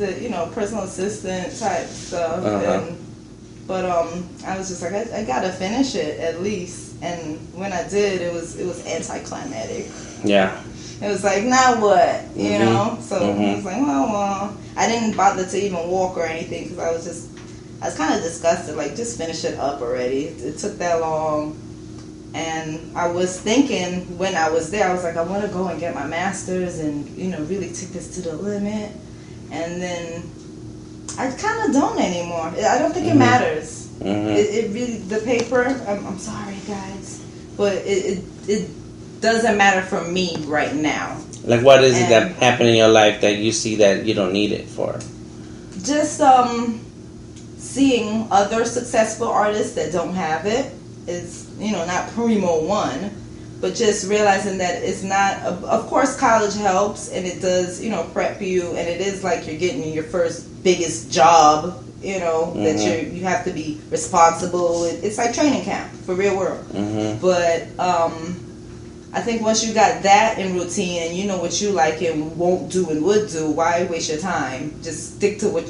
the personal assistant type stuff. But I was just like, I gotta finish it at least. And when I did, it was anticlimactic. Yeah. It was like, now what? You know? So I was like, well, I didn't bother to even walk or anything because I was kind of disgusted. Like, just finish it up already. It took that long. And I was thinking when I was there, I was like, I want to go and get my master's and, really take this to the limit. And then I kind of don't anymore. I don't think it matters. It really, the paper, I'm sorry, guys, but it doesn't matter for me right now. Like, what is it that happened in your life that you see that you don't need it for? Just seeing other successful artists that don't have it is, not primo one, but just realizing that it's not, of course college helps and it does, prep you, and it is like you're getting your first biggest job, that you have to be responsible. It's like training camp for real world. But I think once you got that in routine and you know what you like and won't do and would do, why waste your time? Just stick to what,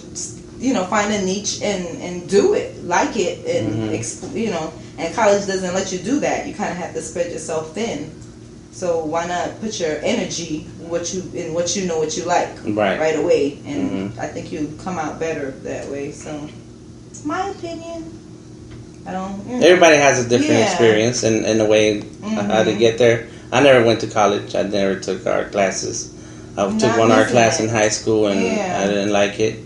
find a niche and do it, like it, and and college doesn't let you do that. You kind of have to spread yourself thin. So why not put your energy what you know what you like right away, and I think you come out better that way. So it's my opinion. I don't. Everybody has a different experience and the way how to get there. I never went to college. I never took art classes. I took one art class in high school and I didn't like it.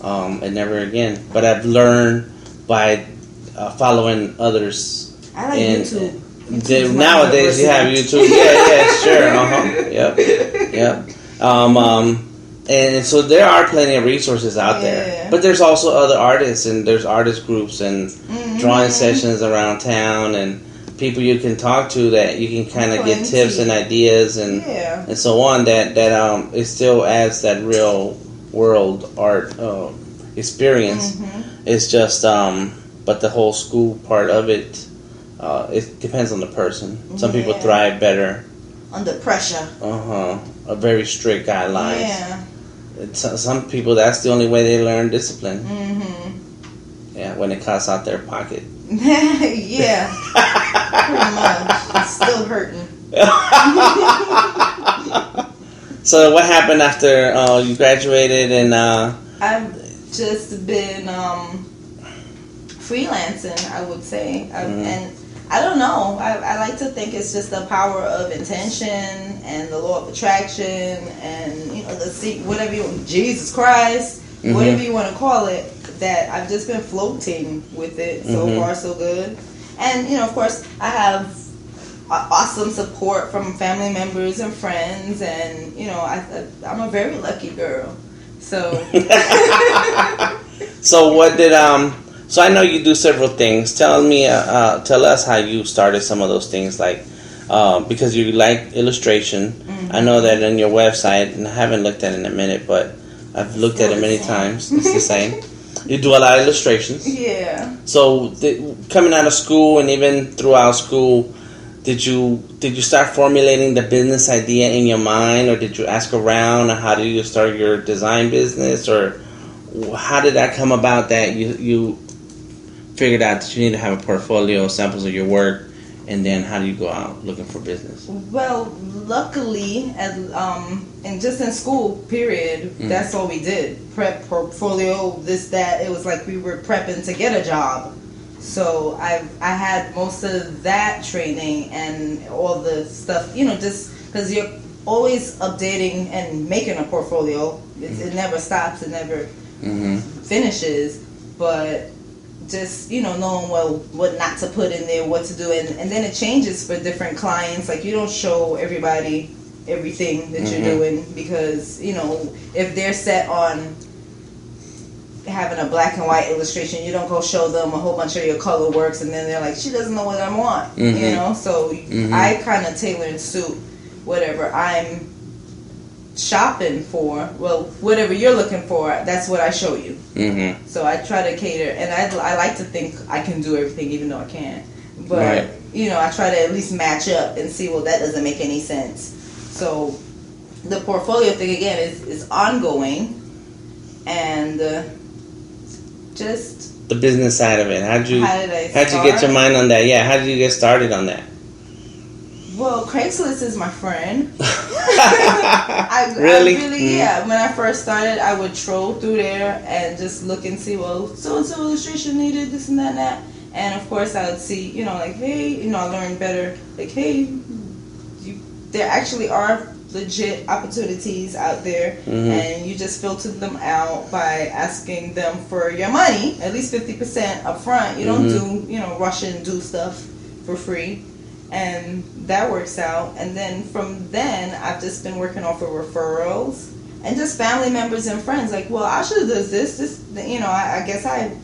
And never again. But I've learned by following others. I like YouTube. Nowadays you have YouTube. Yeah, sure. Yep. And so there are plenty of resources out there. But there's also other artists, and there's artist groups and drawing sessions around town, and people you can talk to that you can kind of get tips and ideas and so on. That it still adds that real world art experience. It's just but the whole school part of it. It depends on the person. Some people thrive better under pressure. A very strict guidelines. Some people, that's the only way they learn discipline. Yeah, when it cuts out their pocket. Pretty much. It's still hurting. So what happened after you graduated? And I've just been freelancing, I would say, and I don't know. I like to think it's just the power of intention and the law of attraction and whatever Jesus Christ, whatever you want to call it. That I've just been floating with it so far, so good. And of course, I have awesome support from family members and friends, and I'm a very lucky girl. So. So what did So I know you do several things. Tell us how you started some of those things, like because you like illustration. I know that on your website, and I haven't looked at it in a minute, but I've looked at it many times. It's the same. You do a lot of illustrations. Yeah. So coming out of school and even throughout school, did you start formulating the business idea in your mind, or did you ask around? Or how did you start your design business, or how did that come about that you figured out that you need to have a portfolio, samples of your work, and then how do you go out looking for business? Well, luckily, and just in school, period, that's all we did. Prep, portfolio, this, that. It was like we were prepping to get a job. So I had most of that training and all the stuff, just because you're always updating and making a portfolio. It never stops, it never finishes, but just knowing what not to put in there, what to do, and then it changes for different clients. Like, you don't show everybody everything that you're doing, because if they're set on having a black and white illustration, you don't go show them a whole bunch of your color works, and then they're like, she doesn't know what I want. So I kind of tailor and suit whatever I'm shopping for. Well, whatever you're looking for, that's what I show you. So I try to cater, and I like to think I can do everything, even though I can't. But I try to at least match up and see, well, that doesn't make any sense. So the portfolio thing again is ongoing, just the business side of it. How'd you get your mind on that? Yeah, how did you get started on that? Well, Craigslist is my friend. Really? Yeah. When I first started, I would troll through there and just look and see, well, so-and-so illustration needed this and that and that. And, of course, I would see, like, hey, I learned better. Like, hey, there actually are legit opportunities out there. And you just filter them out by asking them for your money, at least 50% up front. You don't do, rush and do stuff for free. And that works out. And then from then, I've just been working off of referrals and just family members and friends. Like, well, Asha does this, I guess I,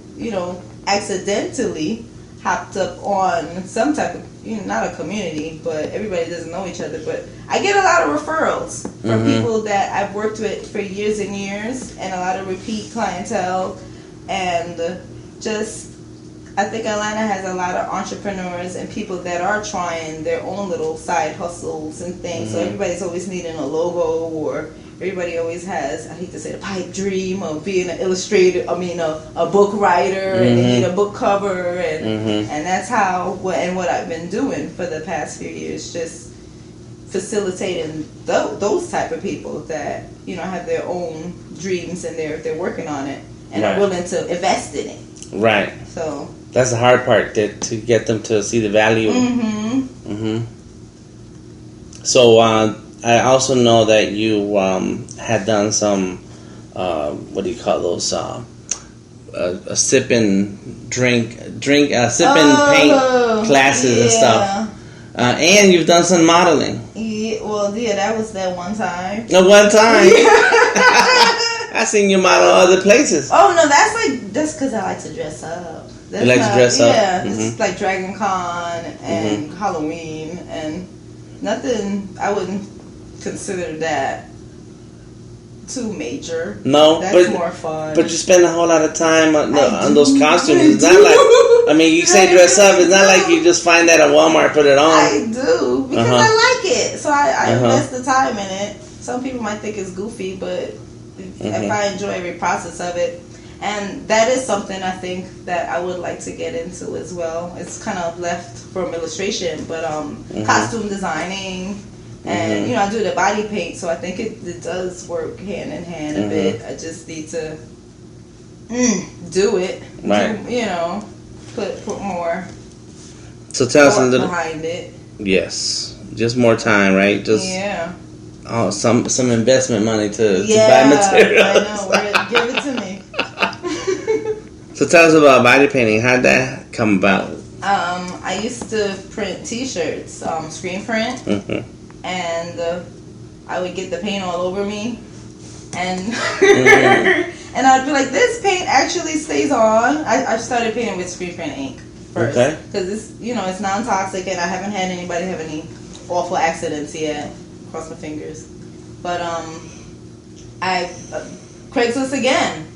accidentally hopped up on some type of, not a community, but everybody doesn't know each other. But I get a lot of referrals from people that I've worked with for years and years, and a lot of repeat clientele. And I think Atlanta has a lot of entrepreneurs and people that are trying their own little side hustles and things. So everybody's always needing a logo, or everybody always has, I hate to say, the pipe dream of being an illustrator, a book writer, and they need a book cover. And that's what I've been doing for the past few years, just facilitating those type of people that, have their own dreams and they're working on it and are willing to invest in it. Right. So that's the hard part, to get them to see the value. So I also know that you had done some what do you call those? A sip and paint classes and stuff. And you've done some modeling. Yeah, that was that one time. No, one time. I seen you model other places. Oh no, that's because I like to dress up. You like to dress up? Yeah, it's like Dragon Con and Halloween, and nothing. I wouldn't consider that too major. No, that's more fun. But you spend a whole lot of time on those costumes. It's not like, you say dress up. It's not like you just find that at Walmart, put it on. I do because I like it, so I invest the time in it. Some people might think it's goofy, but if I enjoy every process of it. And that is something I think that I would like to get into as well. It's kind of left from illustration, but costume designing, and I do the body paint, so I think it does work hand in hand a bit. I just need to do it, right? Put more. So tell us a little behind it. Yes, just more time, right? Just some investment money to buy materials. I know. Give it to me. So tell us about body painting. How'd that come about? I used to print T-shirts, screen print, and I would get the paint all over me, and and I'd be like, this paint actually stays on. I started painting with screen print ink first, because it's it's non-toxic, and I haven't had anybody have any awful accidents yet. Cross my fingers, but Craigslist again.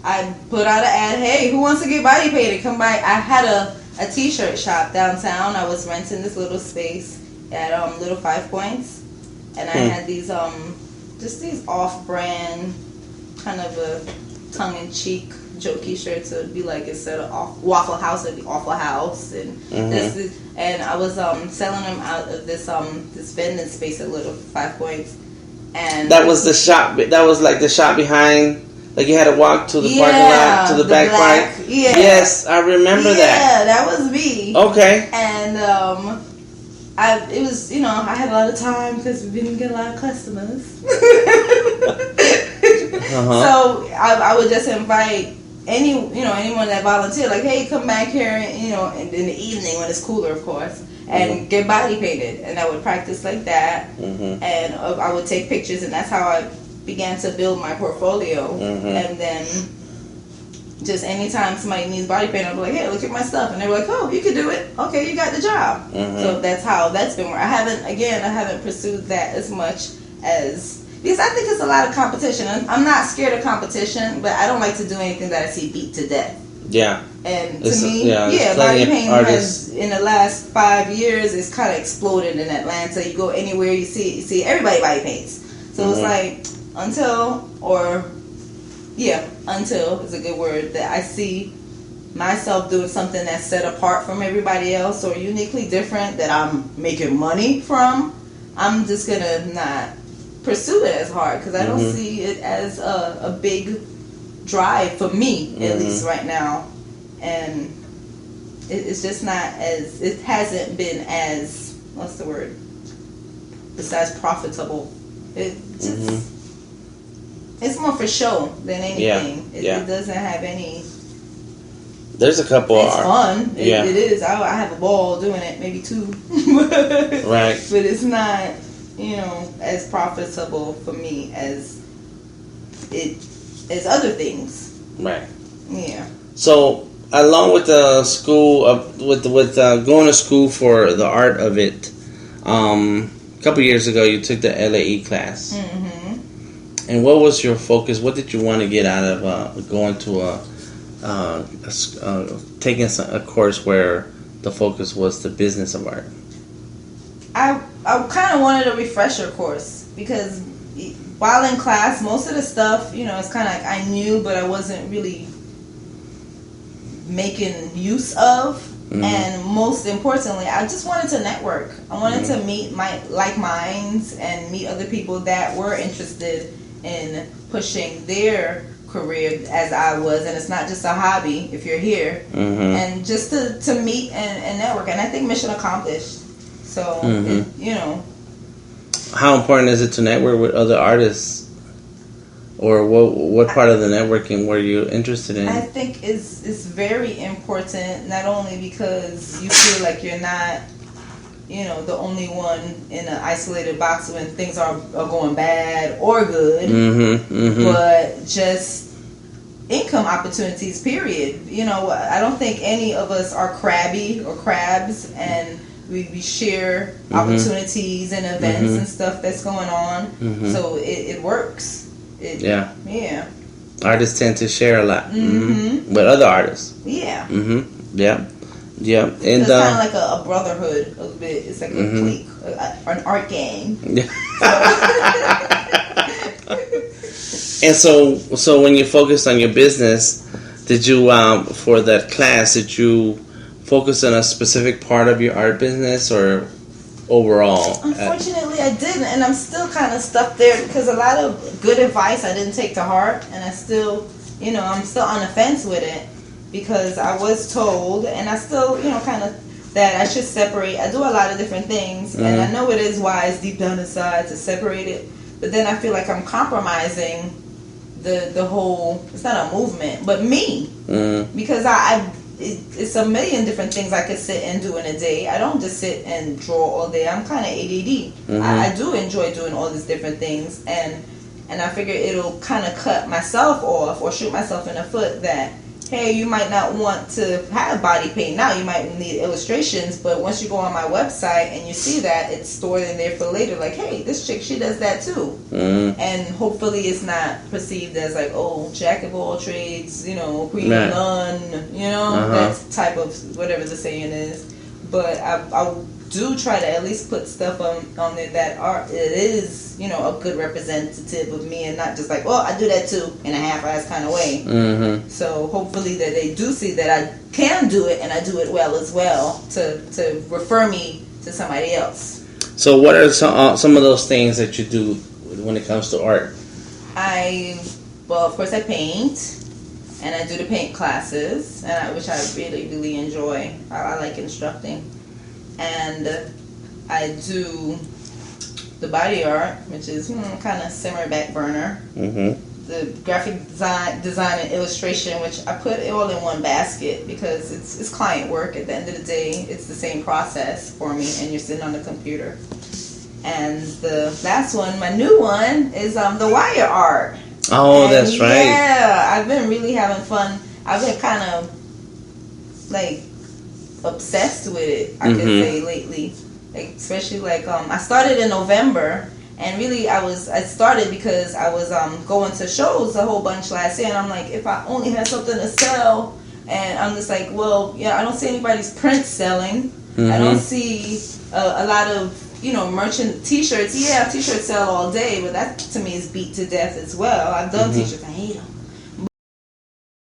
I put out an ad, hey, who wants to get body painted? Come by. I had a T-shirt shop downtown. I was renting this little space at Little 5 Points, and I had these just these off-brand, kind of a tongue-in-cheek, jokey shirts. So it'd be like, instead of Waffle House, it'd be Awful House, and and I was selling them out of this vending space at Little 5 Points, and that was the shop. That was like the shop behind. Like you had to walk to the parking lot, to the back part. Yeah. Yes, I remember that. Yeah, that was me. Okay. And it was, I had a lot of time because we didn't get a lot of customers. So I would just invite anyone that volunteered, like, hey, come back here, in the evening when it's cooler, of course, and get body painted. And I would practice like that, and I would take pictures, and that's how I began to build my portfolio. And then just anytime somebody needs body paint, I'll be like, hey, look at my stuff, and they were like, oh, you can do it, okay, you got the job. So that's how that's been working. I haven't pursued that as much as, because I think it's a lot of competition. I'm not scared of competition, but I don't like to do anything that I see beat to death. Yeah. And to me, body paint has, in the last 5 years, it's kind of exploded in Atlanta. You go anywhere, you see everybody body paints. So it's like, until, or until is a good word, that I see myself doing something that's set apart from everybody else or uniquely different that I'm making money from, I'm just gonna not pursue it as hard because I don't see it as a big drive for me, at least right now. And it's just not as, it hasn't been as, what's the word, besides profitable. It just, it's more for show than anything. It doesn't have any. There's a couple. It's fun. It is. I have a ball doing it, maybe two. Right. But it's not, as profitable for me as other things. Right. Yeah. So along with the school with going to school for the art of it, a couple years ago you took the LAE class. And what was your focus? What did you want to get out of going to taking a course where the focus was the business of art? I kind of wanted a refresher course because while in class, most of the stuff, it's kind of like I knew, but I wasn't really making use of. And most importantly, I just wanted to network. I wanted to meet my like minds and meet other people that were interested in pushing their career as I was, and it's not just a hobby if you're here, and just to meet and network, and I think mission accomplished. So how important is it to network with other artists, or what part of the networking were you interested in? I think it's very important, not only because you feel like you're not the only one in an isolated box when things are going bad or good, but just income opportunities, period. I don't think any of us are crabby or crabs, and we share opportunities and events and stuff that's going on, so it works. Yeah. Artists tend to share a lot with other artists. Yeah. Yeah, and it's kind of like a brotherhood a little bit. It's like a clique, an art gang. And so when you focused on your business, did you for that class, did you focus on a specific part of your art business or overall? Unfortunately, I didn't, and I'm still kind of stuck there because a lot of good advice I didn't take to heart, and I still, I'm still on the fence with it. Because I was told, and I still, kind of, that I should separate. I do a lot of different things, and I know it is wise deep down inside to separate it. But then I feel like I'm compromising the whole, it's not a movement, but me. Because it's a million different things I could sit and do in a day. I don't just sit and draw all day. I'm kind of ADD. I do enjoy doing all these different things, and I figure it'll kind of cut myself off or shoot myself in the foot that, hey, you might not want to have body paint now. You might need illustrations, but once you go on my website and you see that, it's stored in there for later. Like, hey, this chick, she does that too. And hopefully it's not perceived as like, oh, jack of all trades, queen of none, that type of whatever the saying is. But I do try to at least put stuff on there that it is, a good representative of me, and not just like, well, I do that too in a half-ass kind of way. So hopefully that they do see that I can do it and I do it well as well to refer me to somebody else. So what are some of those things that you do when it comes to art? Well, of course I paint, and I do the paint classes, which I really, really enjoy. I like instructing. And I do the body art, which is kind of simmer back burner. The graphic design and illustration, which I put it all in one basket because it's client work. At the end of the day, it's the same process for me, and you're sitting on the computer. And the last one, my new one, is the wire art. Oh, and that's right. Yeah, I've been really having fun. I've been kind of like obsessed with it, I could say, lately. Like, especially like I started in November, and really I started because I was going to shows a whole bunch last year, and I'm like, if I only had something to sell, and I'm just like, well, I don't see anybody's prints selling. I don't see a lot of merchant t-shirts. Yeah, t-shirts sell all day, but that to me is beat to death as well. I've done t-shirts, I hate them.